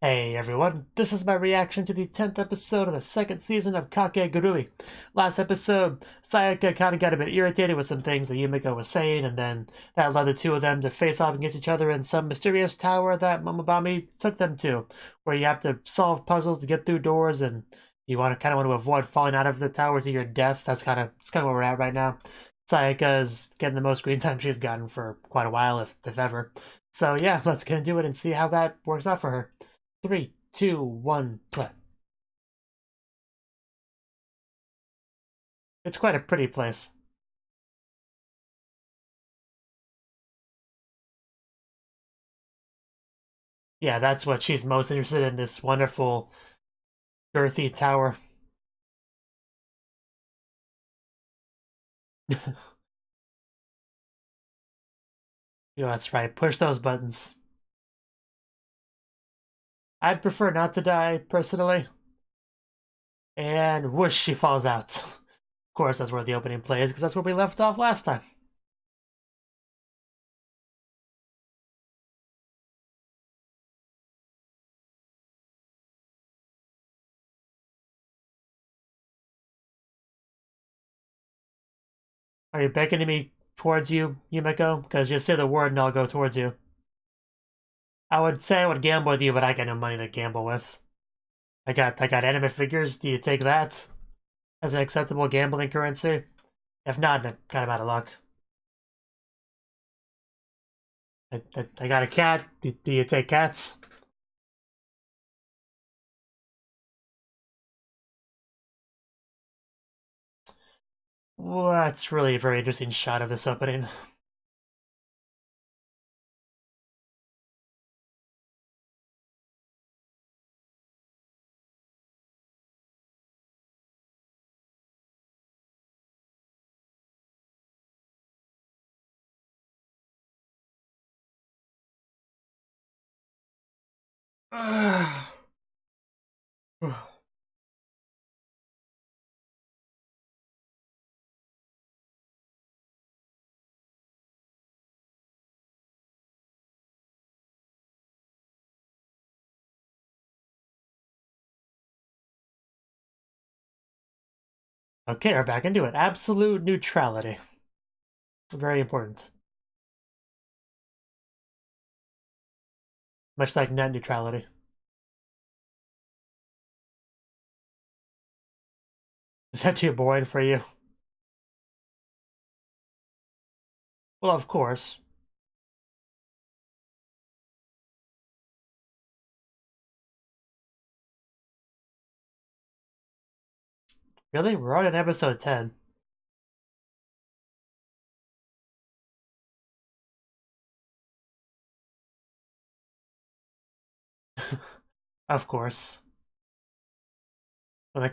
Hey everyone, this is my reaction to the 10th episode of the second season of Kakegurui. Last episode, Sayaka kind of got a bit irritated with some things that Yumiko was saying, and then that led the two of them to face off against each other in some mysterious tower that Momobami took them to, where you have to solve puzzles to get through doors, and you kind of want to avoid falling out of the tower to your death. That's kind of where we're at right now. Sayaka is getting the most screen time she's gotten for quite a while, if ever. So yeah, let's get into it and see how that works out for her. 3, 2, 1, play. It's quite a pretty place. Yeah, that's what she's most interested in, this wonderful, girthy tower. Yeah, that's right. Push those buttons. I'd prefer not to die, personally. And whoosh, she falls out. Of course, that's where the opening plays, because that's where we left off last time. Are you beckoning me towards you, Yumiko? Because just say the word and I'll go towards you. I would say I would gamble with you, but I got no money to gamble with. I got anime figures. Do you take that as an acceptable gambling currency? If not, I'm kind of out of luck. I got a cat. Do you take cats? Well, that's really a very interesting shot of this opening. Okay, we're back into it. Absolute neutrality. Very important. Much like net neutrality. Is that too boring for you? Well, of course. Really? We're on episode 10. Of course. When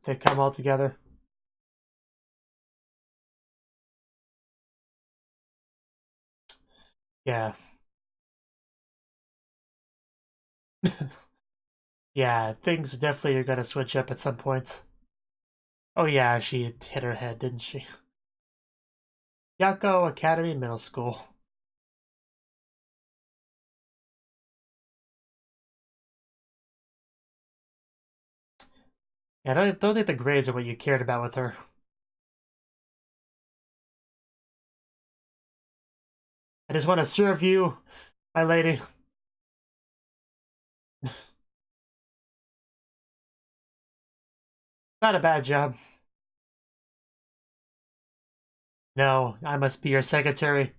they come all together. Yeah. Yeah, things definitely are gonna switch up at some point. Oh yeah, she hit her head, didn't she? Yako Academy Middle School. Yeah, I don't think the grades are what you cared about with her. I just want to serve you, my lady. Not a bad job. No, I must be your secretary.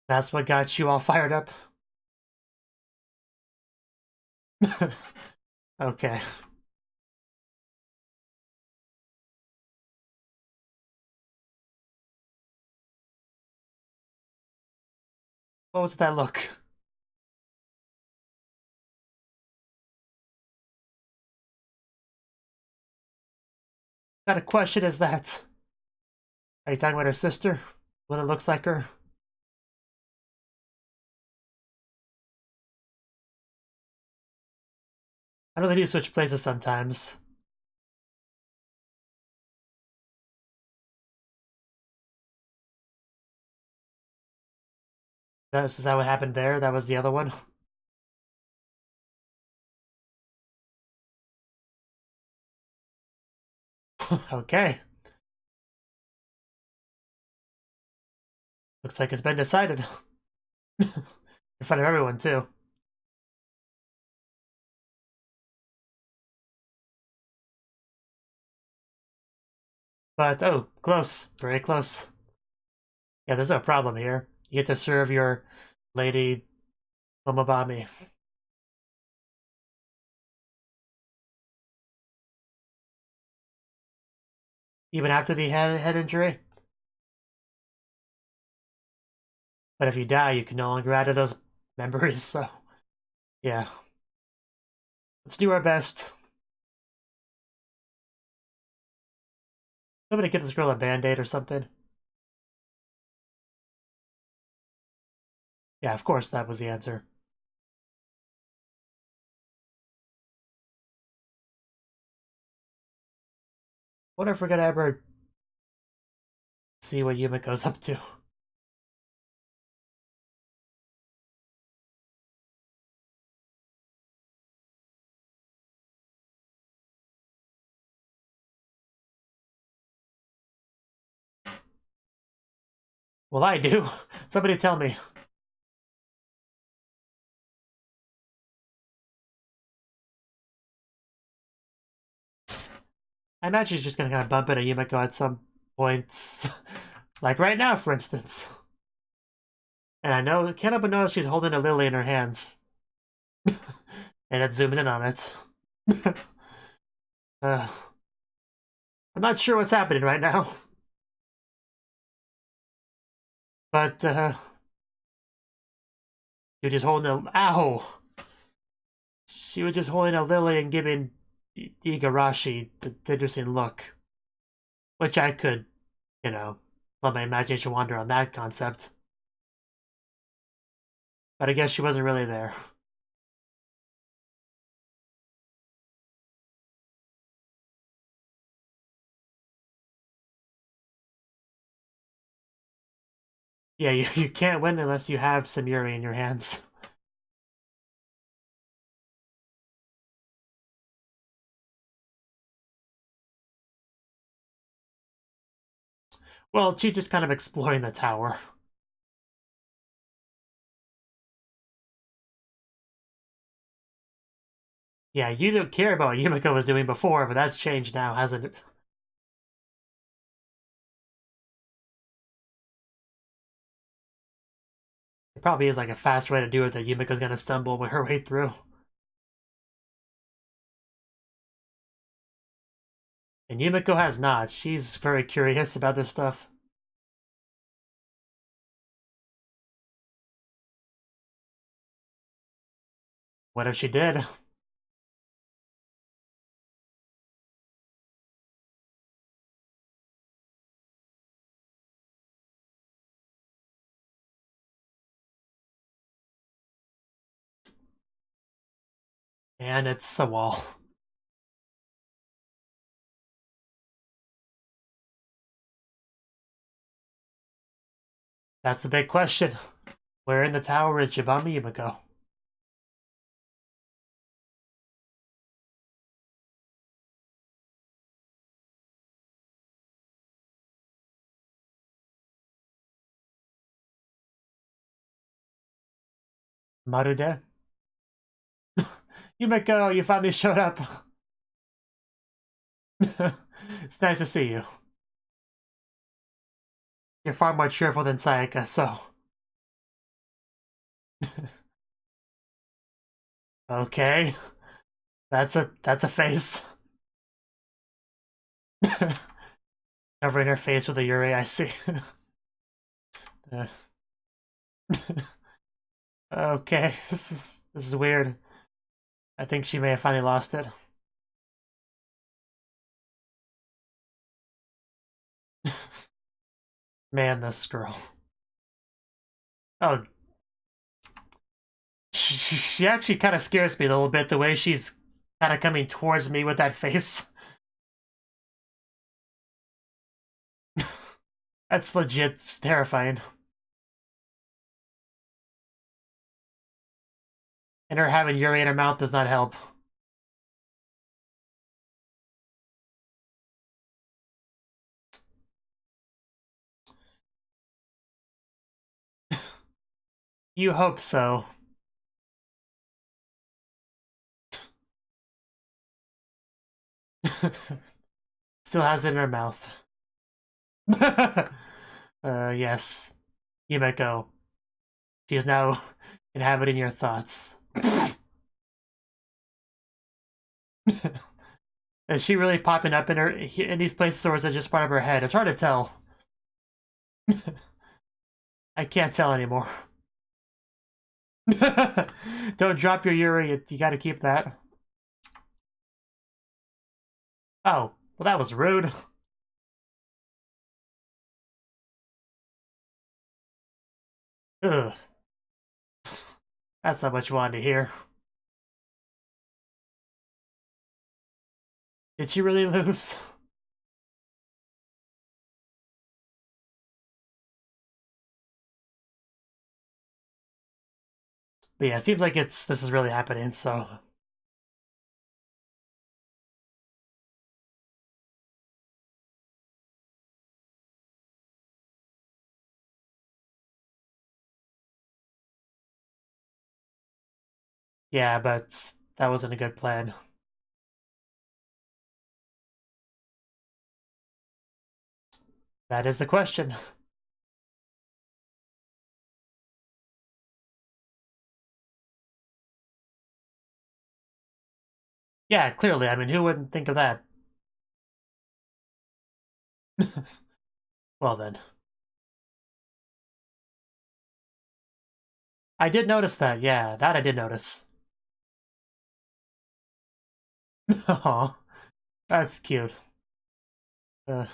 That's what got you all fired up. Okay. What was that look? What kind of question is that? Are you talking about her sister? What it looks like her? I know they do switch places sometimes. Is that what happened there? That was the other one? Okay. Looks like it's been decided. In front of everyone, too. But, oh, close. Very close. Yeah, there's no problem here. You get to serve your lady Momobami. Even after the head injury. But if you die, you can no longer add to those memories, so... Yeah. Let's do our best. Somebody get this girl a band-aid or something. Yeah, of course that was the answer. Wonder if we're gonna ever see what Yumiko's up to. Well, I do. Somebody tell me. I imagine she's just gonna kind of bump into Yumiko at some points. Like right now, for instance. And I know, can't help but notice she's holding a lily in her hands. And it's zooming in on it. I'm not sure what's happening right now. But, you're just holding a... Ow! She was just holding a lily and giving Igarashi the interesting look. Which I could, you know, let my imagination wander on that concept. But I guess she wasn't really there. Yeah, you can't win unless you have some Yuri in your hands. Well, she's just kind of exploring the tower. Yeah, you don't care about what Yumiko was doing before, but that's changed now, hasn't it? It probably is like a fast way to do it that Yumiko's gonna stumble her way through. And Yumiko has not. She's very curious about this stuff. What if she did? And it's a wall. That's the big question. Where in the tower is Jibami Yumiko? Marude? Yumiko, you finally showed up. It's nice to see you. You're far more cheerful than Sayaka, so... Okay. That's a face. Covering her face with a Yuri, I see. Okay, this is weird. I think she may have finally lost it. Man, this girl. Oh, she actually kind of scares me a little bit, the way she's Kind of coming towards me with that face. That's legit terrifying. And her having Yuri in her mouth does not help. You hope so. Still has it in her mouth. Yes. Yumeko. She is now inhabiting your thoughts. Is she really popping up in these places, or is it just part of her head? It's hard to tell. I can't tell anymore. Don't drop your Yuri, you gotta keep that. Oh, well that was rude. Ugh. That's not what you wanted to hear. Did she really lose? But yeah, it seems like this is really happening, so. Yeah, but that wasn't a good plan. That is the question. Yeah, clearly. I mean, who wouldn't think of that? Well then. I did notice that, yeah, that I did notice. Aw, that's cute. Uh,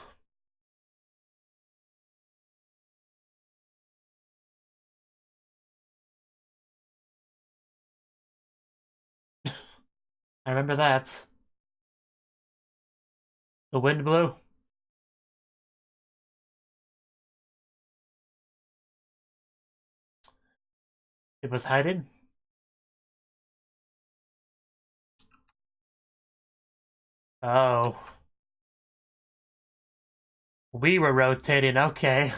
I remember that. The wind blew. It was hiding. Oh. We were rotating, okay.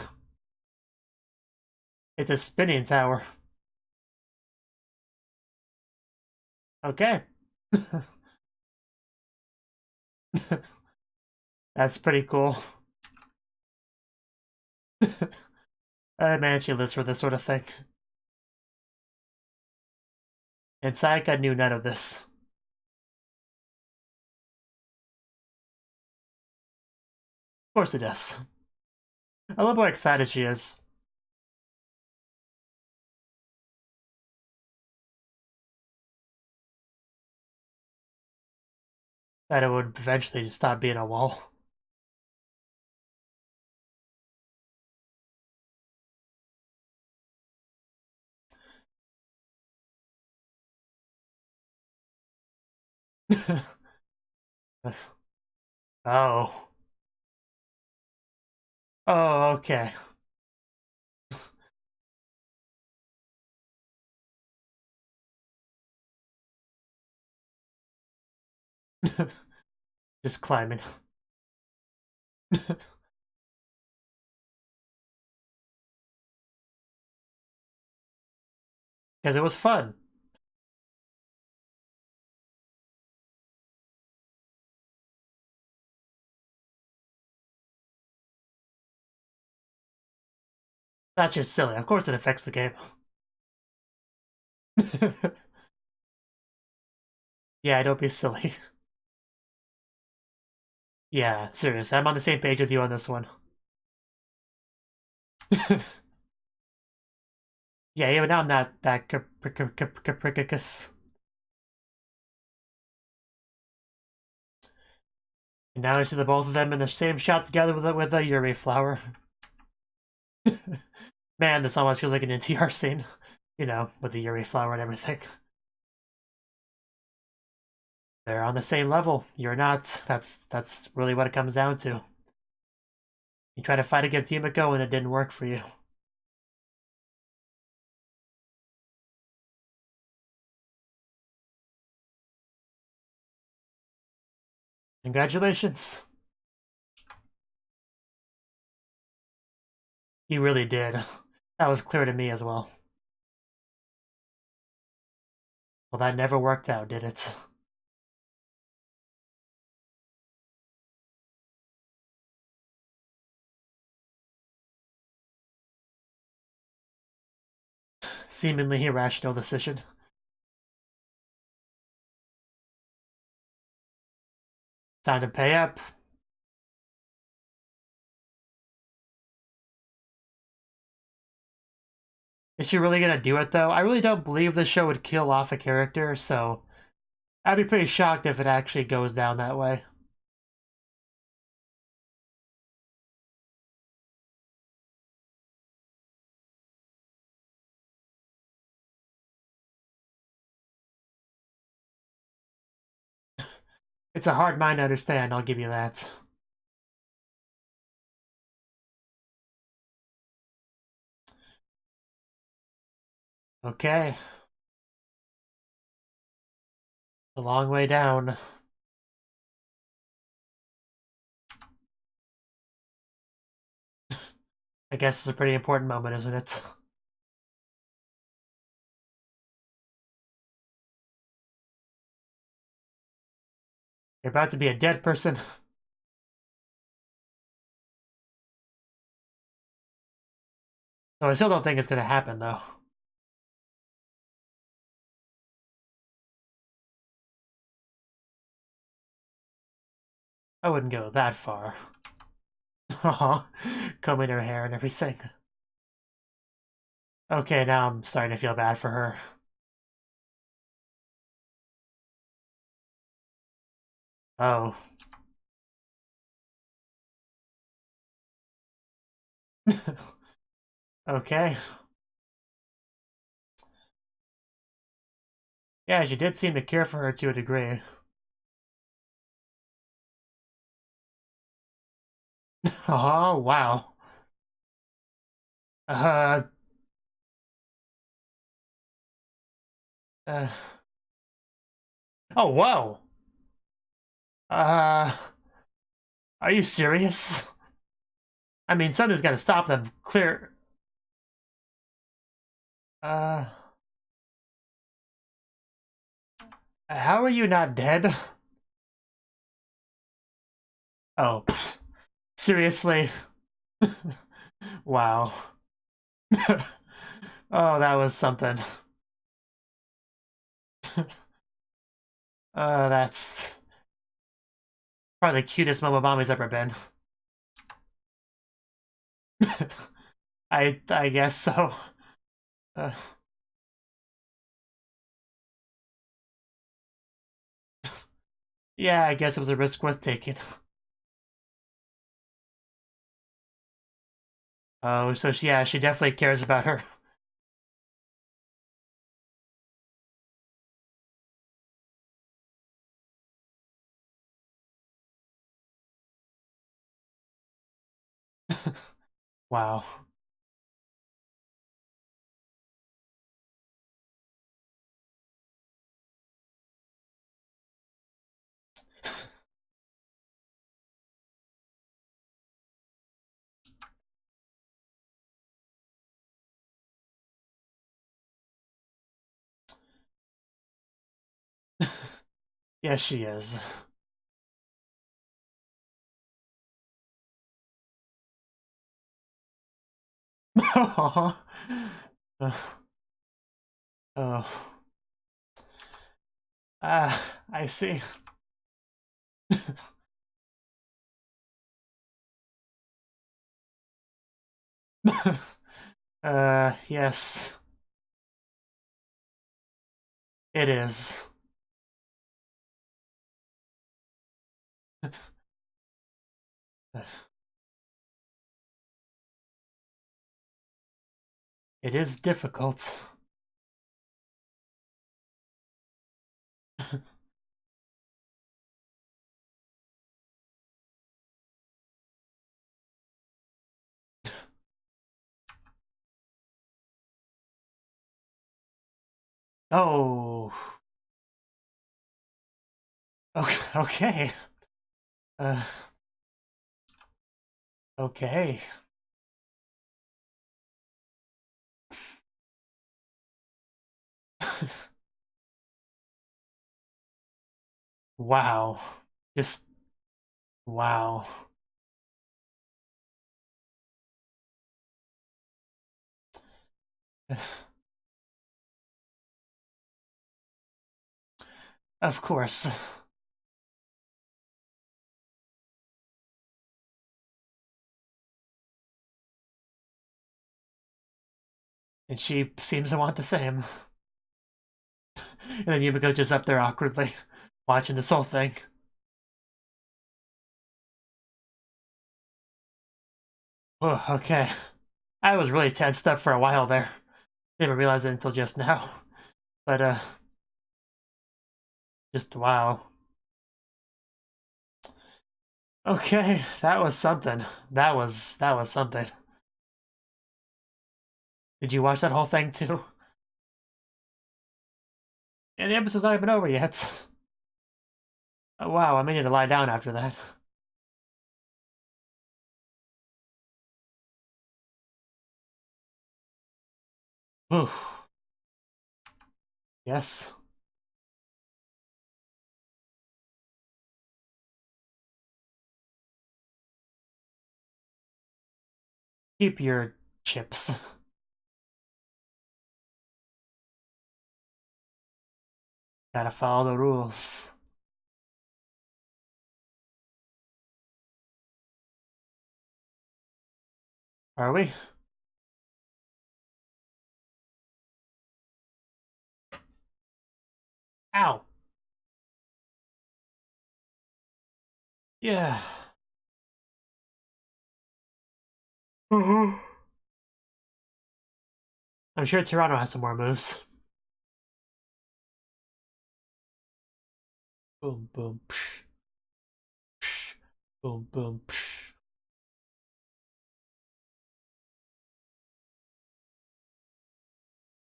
It's a spinning tower. Okay. That's pretty cool. I managed to list for this sort of thing. And Sayaka knew none of this. Of course it does. I love how excited she is. That it would eventually stop being a wall. Oh. Oh, okay. Just climbing. Because it was fun. That's just silly. Of course it affects the game. Yeah, don't be silly. Yeah, serious. I'm on the same page with you on this one. Yeah, even now I'm not that capricious. And now I see the both of them in the same shot together with a Yuri flower. Man, this almost feels like an NTR scene. You know, with the Yuri flower and everything. They're on the same level. You're not. That's really what it comes down to. You try to fight against Yumiko and it didn't work for you. Congratulations. You really did. That was clear to me as well. Well, that never worked out, did it? Seemingly irrational decision. Time to pay up. Is she really gonna do it, though? I really don't believe the show would kill off a character, so I'd be pretty shocked if it actually goes down that way. It's a hard mind to understand, I'll give you that. Okay. A long way down. I guess it's a pretty important moment, isn't it? You're about to be a dead person. So I still don't think it's gonna happen, though. I wouldn't go that far. Combing her hair and everything. Okay, now I'm starting to feel bad for her. Oh. Okay. Yeah, she did seem to care for her to a degree. Oh, wow. Uh, uh, oh, whoa. Uh, are you serious? I mean, something's gotta stop them. Clear. Uh, how are you not dead? Oh, seriously? Wow. Oh, that was something. That's probably the cutest Momobami's ever been. I guess so. Uh, yeah, I guess it was a risk worth taking. Oh, so yeah, she definitely cares about her. Wow. Yes, she is. Oh. Oh. I see. Yes. It is. It is difficult. Oh. Okay. Uh, okay. Wow. Just wow. Of course. And she seems to want the same. And then Yumiko just up there awkwardly, watching this whole thing. Oh, okay. I was really tensed up for a while there. Didn't realize it until just now. But, just wow. Okay, that was something. That was something. Did you watch that whole thing too? And the episode's not even over yet. Oh, wow, I may need to lie down after that. Oof. Yes. Keep your chips. Gotta follow the rules. Are we? Ow. Yeah. I'm sure Toronto has some more moves. Boom, boom, psh, psh, boom, boom, psh.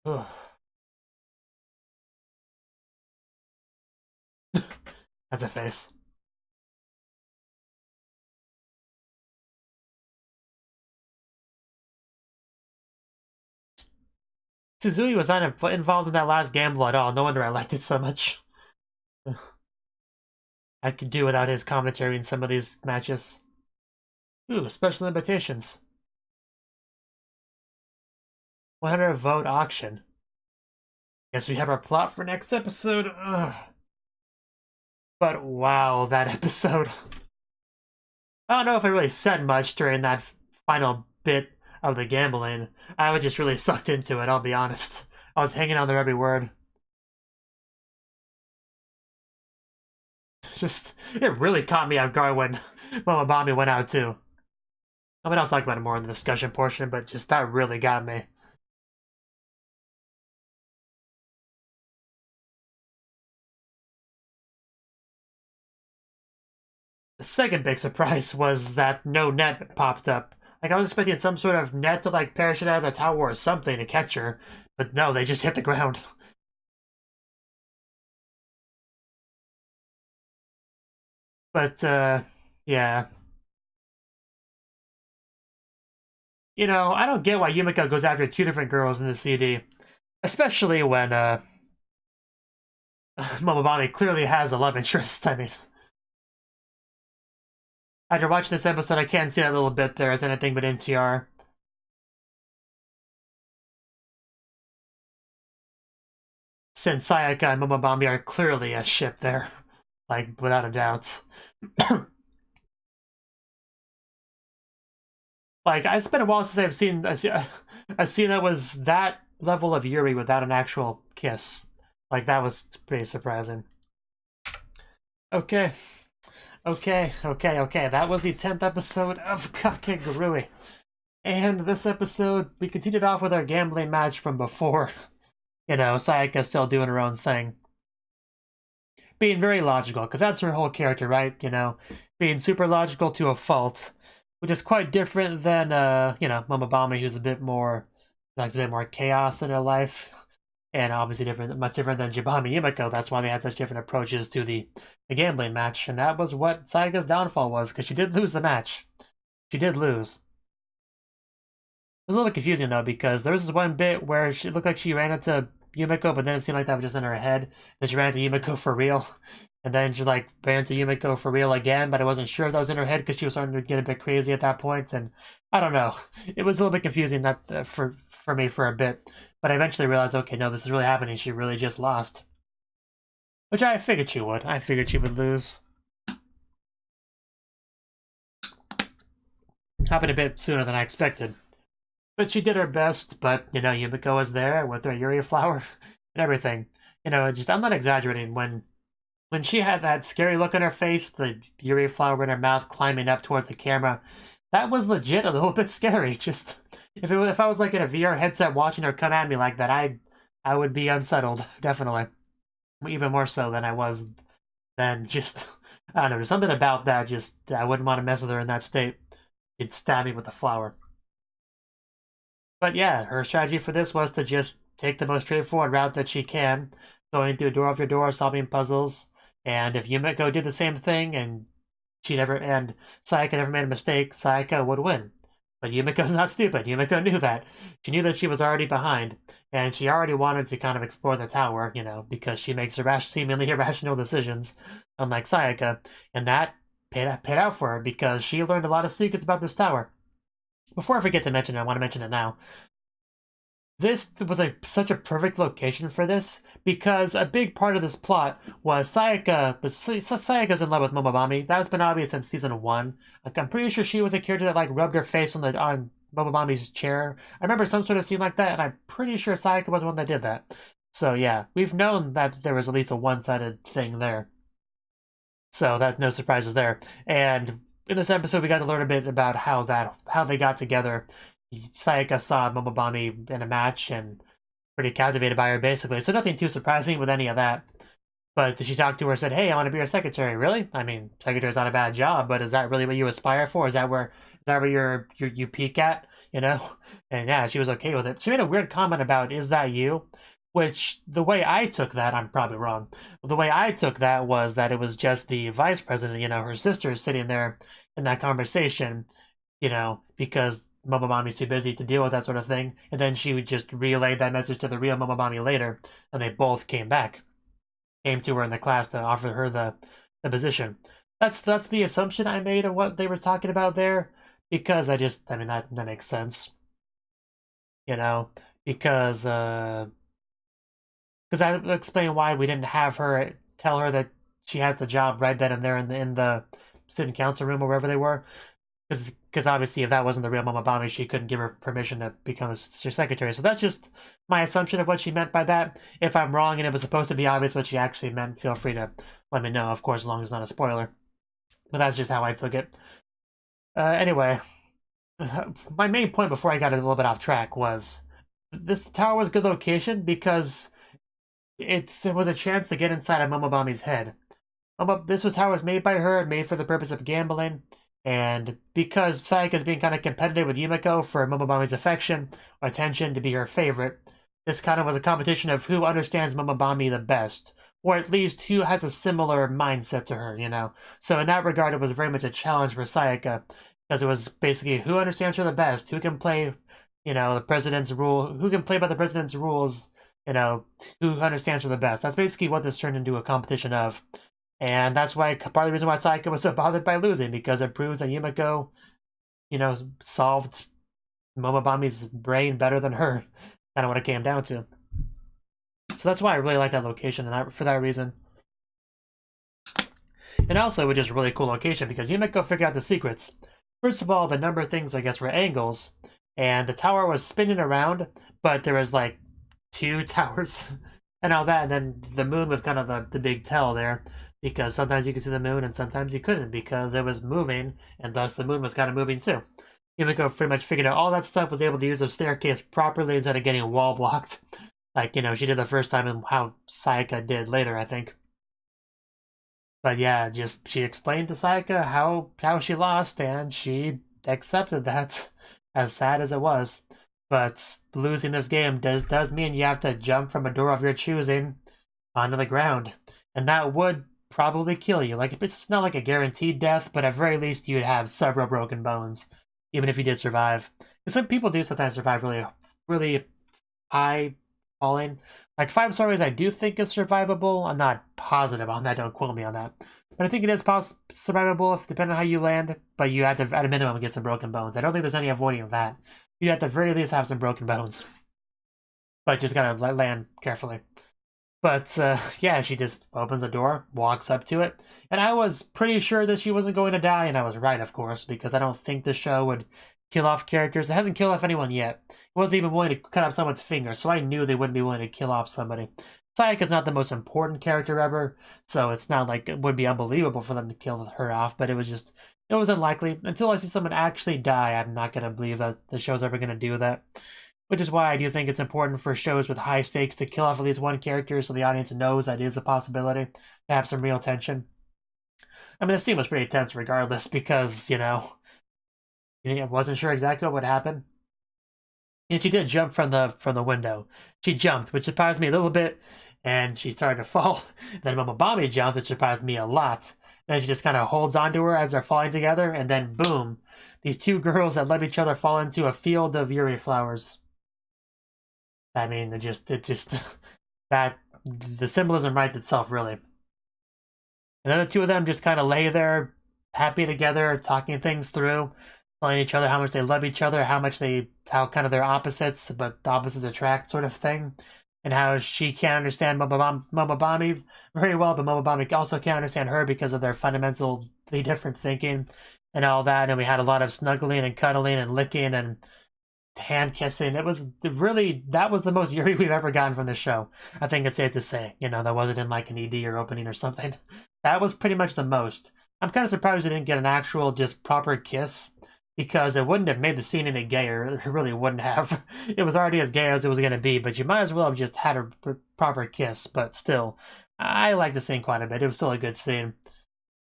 Ugh. That's a face. Suzui was not involved in that last gamble at all. No wonder I liked it so much. I could do without his commentary in some of these matches. Ooh, special invitations. 100 vote auction. Guess we have our plot for next episode. Ugh. But wow, that episode. I don't know if I really said much during that final bit of the gambling. I was just really sucked into it, I'll be honest. I was hanging on their every word. Just, it really caught me off guard when Momobami went out too. I mean, I'll talk about it more in the discussion portion, but just that really got me. The second big surprise was that no net popped up. Like, I was expecting some sort of net to, like, parachute out of the tower or something to catch her, but no, they just hit the ground. But, yeah. You know, I don't get why Yumiko goes after two different girls in the CD. Especially when, Momobami clearly has a love interest, I mean. After watching this episode, I can't see that little bit there as anything but NTR. Since Sayaka and Momobami are clearly a ship there. Like, without a doubt. Like, it's been a while since I've seen a scene that was that level of Yuri without an actual kiss. Like, that was pretty surprising. Okay. Okay. That was the 10th episode of Kakegurui. And this episode, we continued off with our gambling match from before. You know, Sayaka still doing her own thing. Being very logical, because that's her whole character, right? You know, being super logical to a fault. Which is quite different than, you know, Momobami, who's a bit more, likes a bit more chaos in her life. and obviously much different than Jibami Yumiko. That's why they had such different approaches to the gambling match, and that was what Sayaka's downfall was, because she did lose the match. She did lose. It was a little bit confusing though, because there was this one bit where it looked like she ran into Yumiko, but then it seemed like that was just in her head. Then she ran into Yumiko for real. And then she like ran into Yumiko for real again, but I wasn't sure if that was in her head because she was starting to get a bit crazy at that point. And I don't know. It was a little bit confusing for me for a bit. But I eventually realized, okay, no, this is really happening. She really just lost. Which I figured she would. I figured she would lose. Happened a bit sooner than I expected. But she did her best, but, you know, Yumiko was there with her Yuri flower and everything. You know, just, I'm not exaggerating. When she had that scary look on her face, the Yuri flower in her mouth climbing up towards the camera, that was legit a little bit scary. Just, if I was like in a VR headset watching her come at me like that, I would be unsettled, definitely. Even more so than I was then. Just, I don't know, there's something about that, just, I wouldn't want to mess with her in that state. She'd stab me with the flower. But yeah, her strategy for this was to just take the most straightforward route that she can, going through door after door, solving puzzles. And if Yumiko did the same thing and Sayaka never made a mistake, Sayaka would win. But Yumiko's not stupid. Yumiko knew that. She knew that she was already behind, and she already wanted to kind of explore the tower, you know, because she makes seemingly irrational decisions, unlike Sayaka, and that paid out for her because she learned a lot of secrets about this tower. Before I forget to mention it, I want to mention it now. This was such a perfect location for this, because a big part of this plot was Sayaka's in love with Momobami. That's been obvious since season 1. Like, I'm pretty sure she was a character that like rubbed her face on Momobami's chair. I remember some sort of scene like that, and I'm pretty sure Sayaka was the one that did that. So yeah, we've known that there was at least a one-sided thing there. So that no surprises there. And in this episode, we got to learn a bit about how they got together. Sayaka saw Momobami in a match and pretty captivated by her, basically. So nothing too surprising with any of that. But she talked to her and said, hey, I want to be your secretary. Really? I mean, secretary's not a bad job, but is that really what you aspire for? Is that where you peak at? You know? And yeah, she was okay with it. She made a weird comment about, is that you? Which, the way I took that, I'm probably wrong. The way I took that was that it was just the vice president, you know, her sister sitting there in that conversation, you know, because Momobami's too busy to deal with that sort of thing. And then she would just relay that message to the real Momobami later, and they both came to her in the class to offer her the position. That's the assumption I made of what they were talking about there, because I mean, that makes sense. You know, because that would explain why we didn't have her tell her that she has the job right then and there in the student council room or wherever they were. Because obviously, if that wasn't the real Momobami, she couldn't give her permission to become her secretary. So that's just my assumption of what she meant by that. If I'm wrong and it was supposed to be obvious what she actually meant, feel free to let me know, of course, as long as it's not a spoiler. But that's just how I took it. Anyway, my main point before I got a little bit off track was this tower was a good location because it was a chance to get inside of Momobami's head. This tower was made by her, made for the purpose of gambling. And because Sayaka's being kind of competitive with Yumiko for Momobami's affection or attention to be her favorite, this kind of was a competition of who understands Momobami the best, or at least who has a similar mindset to her, you know? So in that regard, it was very much a challenge for Sayaka, because it was basically who understands her the best, who can play, you know, who can play by the president's rules, you know, who understands her the best. That's basically what this turned into a competition of. And that's why part of the reason why Sayaka was so bothered by losing, because it proves that Yumiko, you know, solved Momobami's brain better than her. Kind of what it came down to. So that's why I really like that location, and for that reason. And also, it was just a really cool location because Yumiko figured out the secrets. First of all, the number of things, I guess, were angles, and the tower was spinning around, but there was like 2 towers and all that, and then the moon was kind of the big tell there. Because sometimes you could see the moon and sometimes you couldn't because it was moving, and thus the moon was kind of moving too. Yumiko pretty much figured out all that stuff, was able to use the staircase properly instead of getting wall blocked. Like, you know, she did the first time and how Sayaka did later, I think. But yeah, just she explained to Sayaka how she lost, and she accepted that, as sad as it was. But losing this game does mean you have to jump from a door of your choosing onto the ground. And that would probably kill you. Like, it's not like a guaranteed death, but at very least you'd have several broken bones, even if you did survive. Because some people do sometimes survive really high falling. Like 5 stories I do think is survivable. I'm not positive on that, don't quote me on that. But I think it is survivable if depending on how you land, but you have to, at a minimum, get some broken bones. I don't think there's any avoiding that. You have to at the very least have some broken bones. But just gotta land carefully. But yeah, she just opens the door, walks up to it, and I was pretty sure that she wasn't going to die, and I was right, of course, because I don't think the show would kill off characters. It hasn't killed off anyone yet. It wasn't even willing to cut off someone's finger, so I knew they wouldn't be willing to kill off somebody. Sayaka's not the most important character ever, so it's not like it would be unbelievable for them to kill her off, but it was unlikely. Until I see someone actually die, I'm not going to believe that the show's ever going to do that. Which is why I do think it's important for shows with high stakes to kill off at least one character so the audience knows that is a possibility, to have some real tension. I mean, the scene was pretty tense regardless because, I wasn't sure exactly what would happen. And she did jump from the window. She jumped, which surprised me a little bit, and she started to fall. Then Momobami jumped, which surprised me a lot. Then she just kind of holds onto her as they're falling together, and then boom, these two girls that love each other fall into a field of yuri flowers. I mean, that the symbolism writes itself, really. And then the two of them just kind of lay there, happy together, talking things through, telling each other how much they love each other, how kind of they're opposites, but the opposites attract sort of thing, and how she can't understand Momobami very well, but Momobami also can't understand her because of their fundamentally different thinking and all that. And we had a lot of snuggling and cuddling and licking and hand kissing. That was the most yuri we've ever gotten from this show. I think it's safe to say. That wasn't in like an ED or opening or something. That was pretty much the most. I'm kind of surprised we didn't get an actual just proper kiss, because it wouldn't have made the scene any gayer. It really wouldn't have. It was already as gay as it was going to be, but you might as well have just had a proper kiss. But still, I like the scene quite a bit. It was still a good scene.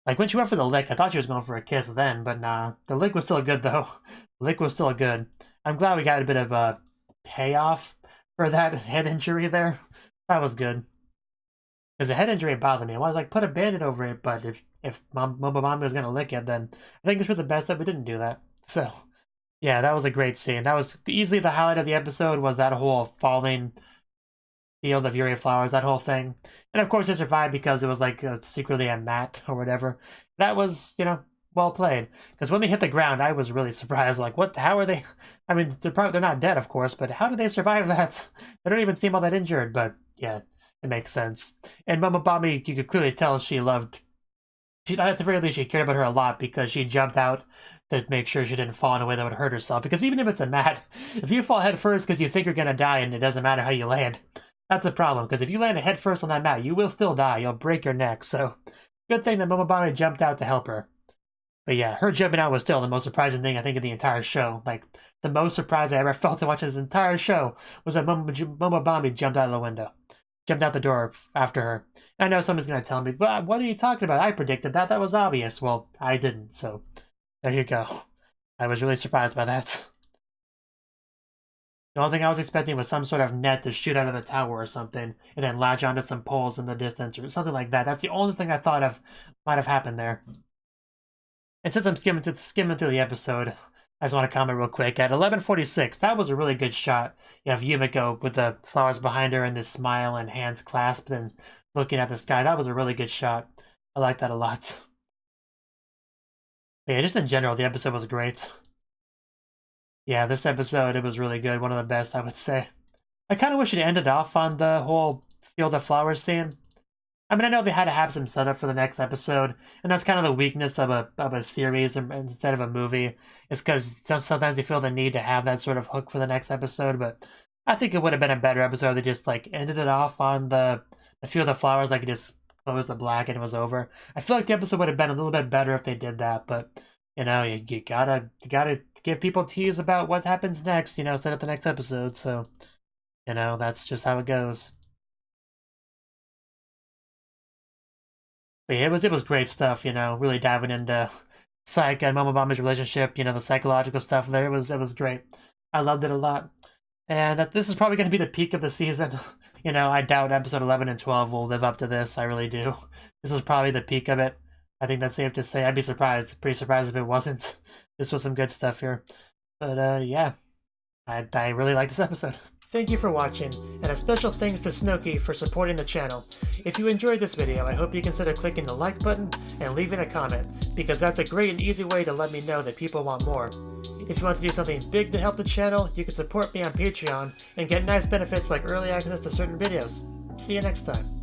Like when she went for the lick, I thought she was going for a kiss then, but nah. The lick was still good though. The lick was still good. I'm glad we got a bit of a payoff for that head injury there. That was good. Because the head injury bothered me. I was like, put a bandit over it, but if Momobami was going to lick it, then I think it's for the best that we didn't do that. So, yeah, that was a great scene. That was easily the highlight of the episode, was that whole falling field of yuri flowers, that whole thing. And of course, it survived because it was like secretly a mat or whatever. That was, well played. Because when they hit the ground, I was really surprised. Like, what? How are they? I mean, they're not dead, of course, but how did they survive that? They don't even seem all that injured, but yeah, it makes sense. And Momobami, you could clearly tell at the very least, she cared about her a lot, because she jumped out to make sure she didn't fall in a way that would hurt herself. Because even if it's a mat, if you fall head first because you think you're going to die and it doesn't matter how you land, that's a problem. Because if you land head first on that mat, you will still die. You'll break your neck. So, good thing that Momobami jumped out to help her. But yeah, her jumping out was still the most surprising thing, I think, in the entire show. Like, the most surprise I ever felt in watching this entire show was when Momobami jumped out of the window. Jumped out the door after her. I know someone's going to tell me, but what are you talking about? I predicted that. That was obvious. Well, I didn't, so there you go. I was really surprised by that. The only thing I was expecting was some sort of net to shoot out of the tower or something, and then latch onto some poles in the distance or something like that. That's the only thing I thought of might have happened there. And since I'm skimming through the episode, I just want to comment real quick. At 11:46, that was a really good shot. You have Yumiko with the flowers behind her and this smile and hands clasped and looking at the sky. That was a really good shot. I like that a lot. But yeah, just in general, the episode was great. Yeah, this episode, it was really good. One of the best, I would say. I kind of wish it ended off on the whole field of flowers scene. I mean, I know they had to have some setup for the next episode, and that's kind of the weakness of a series instead of a movie. It's because sometimes they feel the need to have that sort of hook for the next episode, but I think it would have been a better episode if they just, like, ended it off on the field of flowers, like, just closed the black and it was over. I feel like the episode would have been a little bit better if they did that, but, you gotta give people tease about what happens next, set up the next episode, so, that's just how it goes. But yeah, it was great stuff, really diving into Sayaka and Momobami's relationship, the psychological stuff there. It was great. I loved it a lot. and that this is probably going to be the peak of the season. You know, I doubt episode 11 and 12 will live up to this. I really do. This is probably the peak of it. I think that's safe to say. I'd be pretty surprised if it wasn't. This was some good stuff here. But yeah, I really like this episode. Thank you for watching, and a special thanks to Cnouki for supporting the channel. If you enjoyed this video, I hope you consider clicking the like button and leaving a comment, because that's a great and easy way to let me know that people want more. If you want to do something big to help the channel, you can support me on Patreon and get nice benefits like early access to certain videos. See you next time.